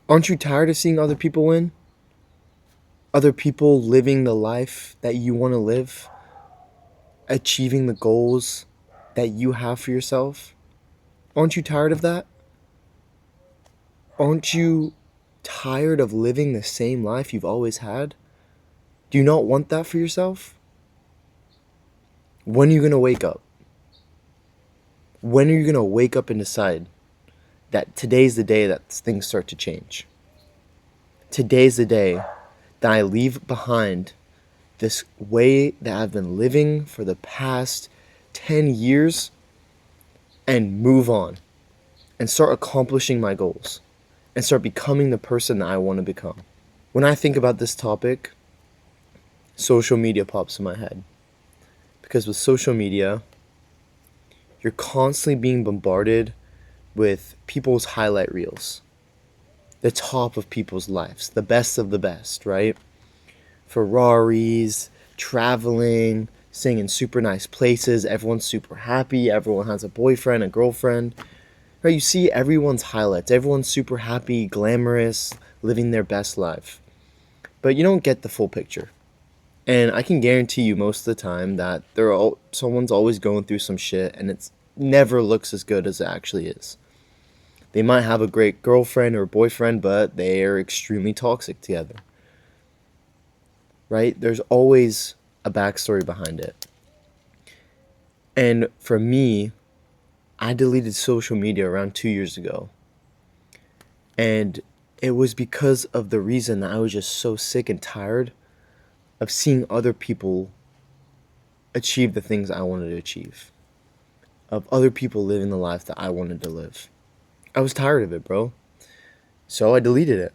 Aren't you tired of seeing other people win? Other people living the life that you want to live, achieving the goals that you have for yourself? Aren't you tired of that? Aren't you tired of living the same life you've always had? Do you not want that for yourself? When are you going to wake up? When are you going to wake up and decide that today's the day that things start to change? Today's the day that I leave behind this way that I've been living for the past 10 years and move on and start accomplishing my goals and start becoming the person that I want to become. When I think about this topic, social media pops in my head. Because with social media, you're constantly being bombarded with people's highlight reels, the top of people's lives, the best of the best, right? Ferraris, traveling, staying in super nice places, everyone's super happy, everyone has a boyfriend, a girlfriend. Right? You see everyone's highlights, everyone's super happy, glamorous, living their best life. But you don't get the full picture. And I can guarantee you most of the time that someone's always going through some shit and it never looks as good as it actually is. They might have a great girlfriend or boyfriend, but they are extremely toxic together. Right? There's always a backstory behind it. And for me, I deleted social media around 2 years ago. And it was because of the reason that I was just so sick and tired of seeing other people achieve the things I wanted to achieve, of other people living the life that I wanted to live. I was tired of it, bro. So I deleted it.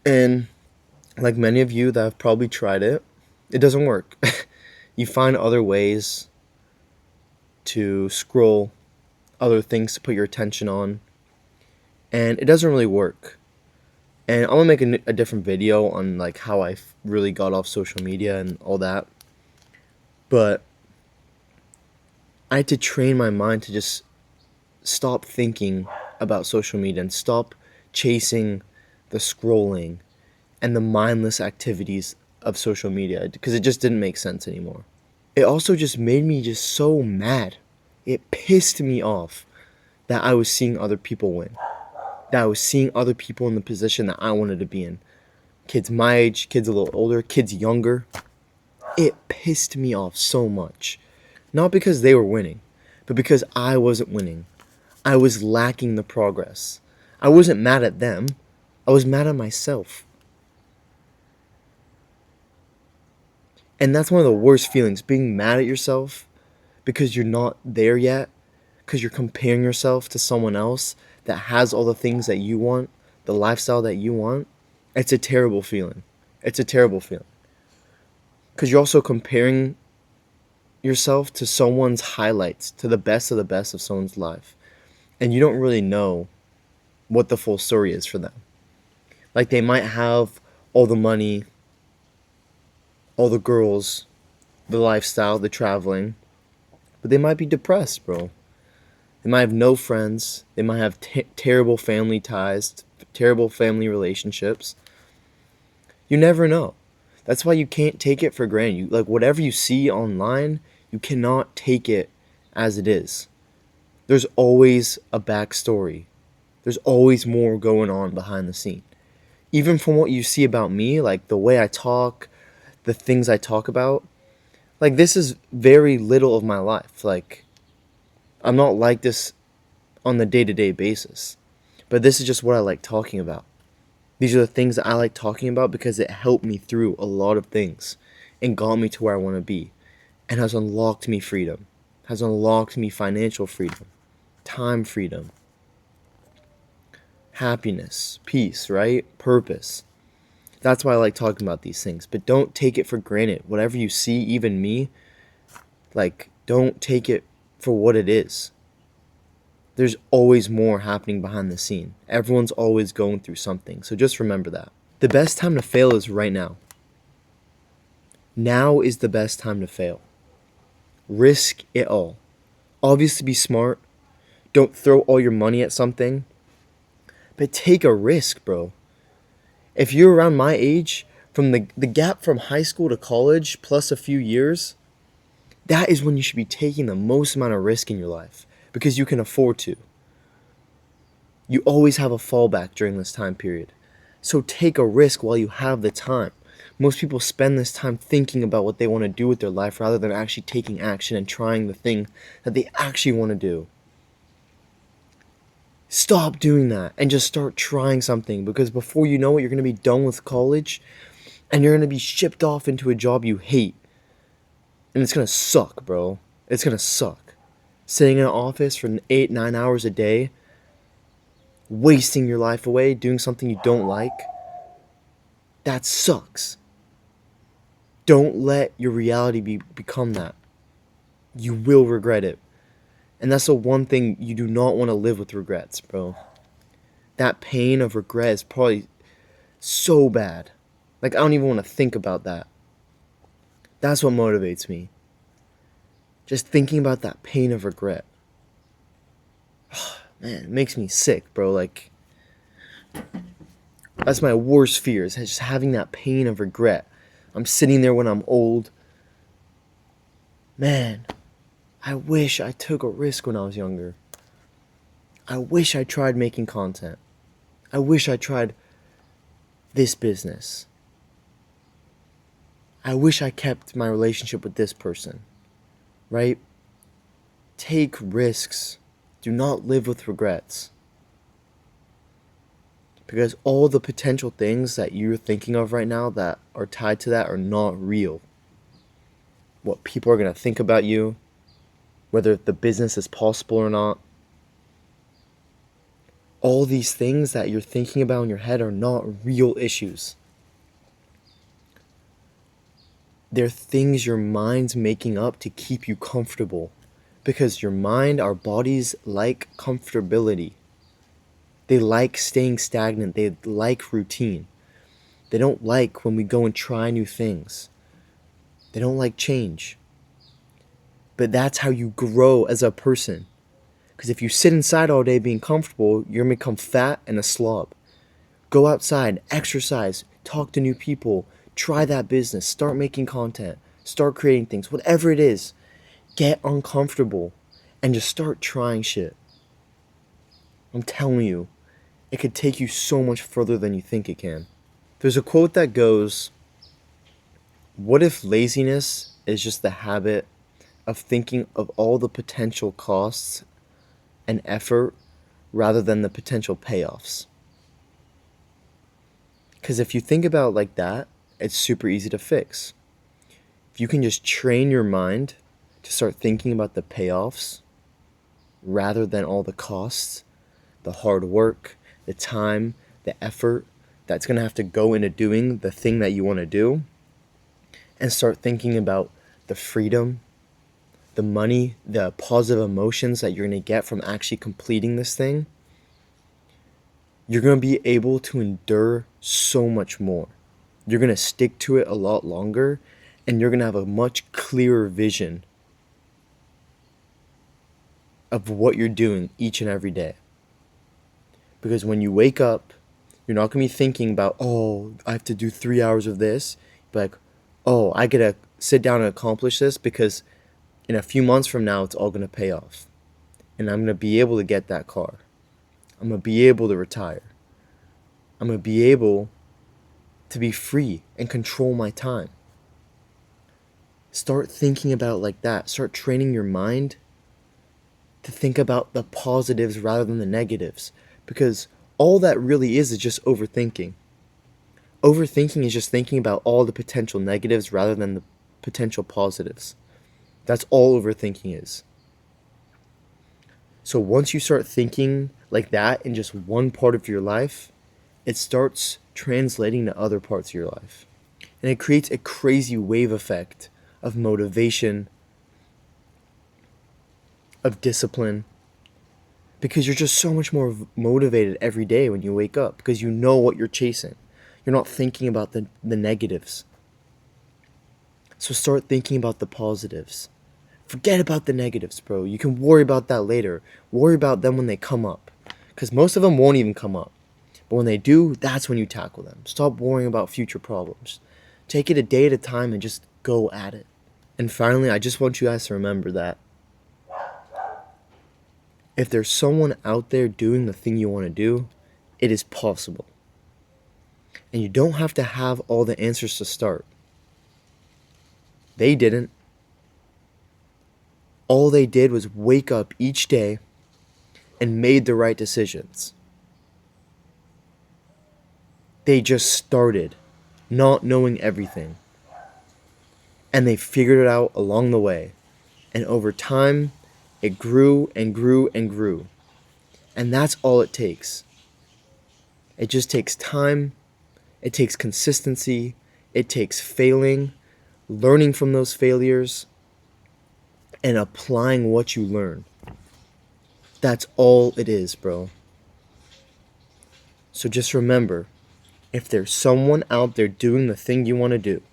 And like many of you that have probably tried it, it doesn't work. You find other ways to scroll, other things to put your attention on, and it doesn't really work. And I'm gonna make a different video on like how I really got off social media and all that. But I had to train my mind to just stop thinking about social media and stop chasing the scrolling and the mindless activities of social media because it just didn't make sense anymore. It also just made me just so mad. It pissed me off that I was seeing other people win, that I was seeing other people in the position that I wanted to be in. Kids my age, kids a little older, kids younger. It pissed me off so much. Not because they were winning, but because I wasn't winning. I was lacking the progress. I wasn't mad at them. I was mad at myself. And that's one of the worst feelings, being mad at yourself because you're not there yet, because you're comparing yourself to someone else that has all the things that you want, the lifestyle that you want. It's a terrible feeling. It's a terrible feeling. Because you're also comparing yourself to someone's highlights, to the best of the best of someone's life. And you don't really know what the full story is for them. Like they might have all the money, all the girls, the lifestyle, the traveling, but they might be depressed, bro. They might have no friends. They might have terrible family ties, terrible family relationships. You never know. That's why you can't take it for granted. Like whatever you see online, you cannot take it as it is. There's always a backstory. There's always more going on behind the scene. Even from what you see about me, like the way I talk, the things I talk about, like this is very little of my life. Like I'm not like this on the day-to-day basis. But this is just what I like talking about. These are the things that I like talking about because it helped me through a lot of things and got me to where I want to be and has unlocked me freedom, has unlocked me financial freedom, time freedom, happiness, peace, right? Purpose. That's why I like talking about these things. But don't take it for granted. Whatever you see, even me, like, don't take it for what it is. There's always more happening behind the scene. Everyone's always going through something. So just remember that. The best time to fail is right now. Now is the best time to fail. Risk it all. Obviously be smart. Don't throw all your money at something. But take a risk, bro. If you're around my age, from the gap from high school to college plus a few years, that is when you should be taking the most amount of risk in your life because you can afford to. You always have a fallback during this time period. So take a risk while you have the time. Most people spend this time thinking about what they want to do with their life rather than actually taking action and trying the thing that they actually want to do. Stop doing that and just start trying something, because before you know it, you're going to be done with college and you're going to be shipped off into a job you hate. And it's going to suck, bro. It's going to suck. Sitting in an office for 8-9 hours a day, wasting your life away doing something you don't like, that sucks. Don't let your reality become that. You will regret it. And that's the one thing you do not want to live with, regrets, bro. That pain of regret is probably so bad. Like, I don't even want to think about that. That's what motivates me. Just thinking about that pain of regret. Man, it makes me sick, bro. Like, that's my worst fear, is just having that pain of regret. I'm sitting there when I'm old. Man, I wish I took a risk when I was younger. I wish I tried making content. I wish I tried this business. I wish I kept my relationship with this person. Right? Take risks. Do not live with regrets. Because all the potential things that you're thinking of right now that are tied to that are not real. What people are going to think about you, whether the business is possible or not. All these things that you're thinking about in your head are not real issues. They're things your mind's making up to keep you comfortable. Because your mind, our bodies like comfortability. They like staying stagnant. They like routine. They don't like when we go and try new things. They don't like change. But that's how you grow as a person. Because if you sit inside all day being comfortable, you're going to become fat and a slob. Go outside, exercise, talk to new people, try that business, start making content, start creating things, whatever it is. Get uncomfortable and just start trying shit. I'm telling you, it could take you so much further than you think it can. There's a quote that goes, "What if laziness is just the habit of thinking of all the potential costs and effort rather than the potential payoffs?" Because if you think about it like that, it's super easy to fix. If you can just train your mind to start thinking about the payoffs rather than all the costs, the hard work, the time, the effort that's going to have to go into doing the thing that you want to do, and start thinking about the freedom, the money, the positive emotions that you're going to get from actually completing this thing, you're going to be able to endure so much more. You're going to stick to it a lot longer, and you're going to have a much clearer vision of what you're doing each and every day. Because when you wake up, you're not going to be thinking about, oh, I have to do 3 hours of this. But like, oh, I got to sit down and accomplish this because in a few months from now, it's all going to pay off. And I'm going to be able to get that car. I'm going to be able to retire. I'm going to be able to be free and control my time. Start thinking about it like that. Start training your mind to think about the positives rather than the negatives. Because all that really is just overthinking. Overthinking is just thinking about all the potential negatives rather than the potential positives. That's all overthinking is. So once you start thinking like that in just one part of your life, it starts translating to other parts of your life. And it creates a crazy wave effect of motivation, of discipline, because you're just so much more motivated every day when you wake up because you know what you're chasing. You're not thinking about the negatives. So start thinking about the positives. Forget about the negatives, bro. You can worry about that later. Worry about them when they come up. Because most of them won't even come up. But when they do, that's when you tackle them. Stop worrying about future problems. Take it a day at a time and just go at it. And finally, I just want you guys to remember that if there's someone out there doing the thing you want to do, it is possible. And you don't have to have all the answers to start. They didn't. All they did was wake up each day and made the right decisions. They just started, not knowing everything. And they figured it out along the way. And over time, it grew and grew and grew. And that's all it takes. It just takes time. It takes consistency. It takes failing, learning from those failures, and applying what you learn. That's all it is, bro. So just remember, if there's someone out there doing the thing you want to do,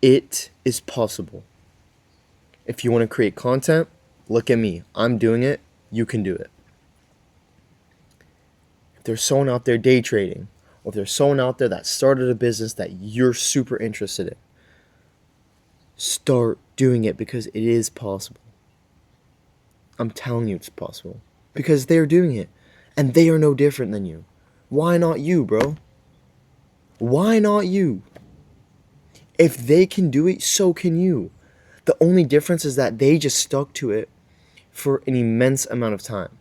it is possible. If you want to create content, look at me. I'm doing it. You can do it. If there's someone out there day trading, or if there's someone out there that started a business that you're super interested in, start doing it because it is possible. I'm telling you it's possible. Because they're doing it. And they are no different than you. Why not you, bro? Why not you? If they can do it, so can you. The only difference is that they just stuck to it for an immense amount of time.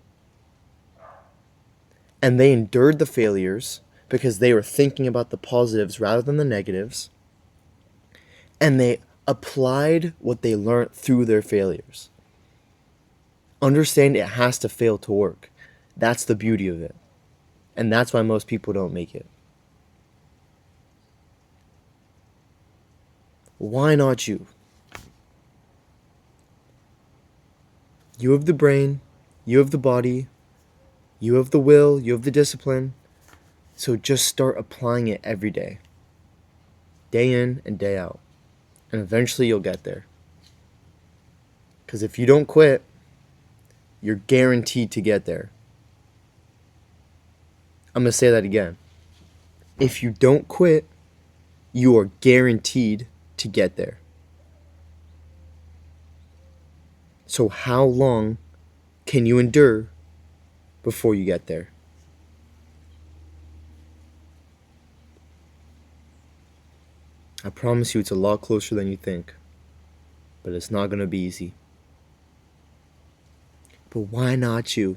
And they endured the failures because they were thinking about the positives rather than the negatives. And they applied what they learned through their failures. Understand it has to fail to work. That's the beauty of it. And that's why most people don't make it. Why not you? You have the brain, you have the body, you have the will, you have the discipline. So just start applying it every day. Day in and day out. And eventually you'll get there. Because if you don't quit, you're guaranteed to get there. I'm going to say that again. If you don't quit, you are guaranteed to get there. So how long can you endure before you get there? I promise you it's a lot closer than you think. But it's not going to be easy. But why not you?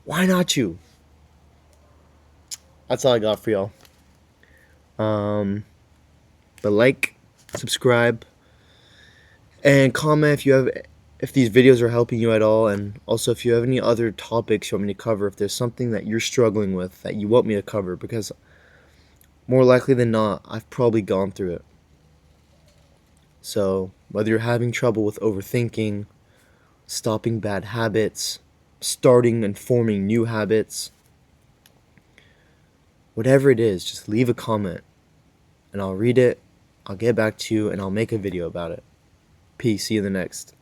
Why not you? That's all I got for y'all. But like, subscribe, and comment if these videos are helping you at all, and also if you have any other topics you want me to cover, if there's something that you're struggling with that you want me to cover, because more likely than not, I've probably gone through it. So whether you're having trouble with overthinking, stopping bad habits, starting and forming new habits, whatever it is, just leave a comment and I'll read it, I'll get back to you, and I'll make a video about it. Peace. See you in the next.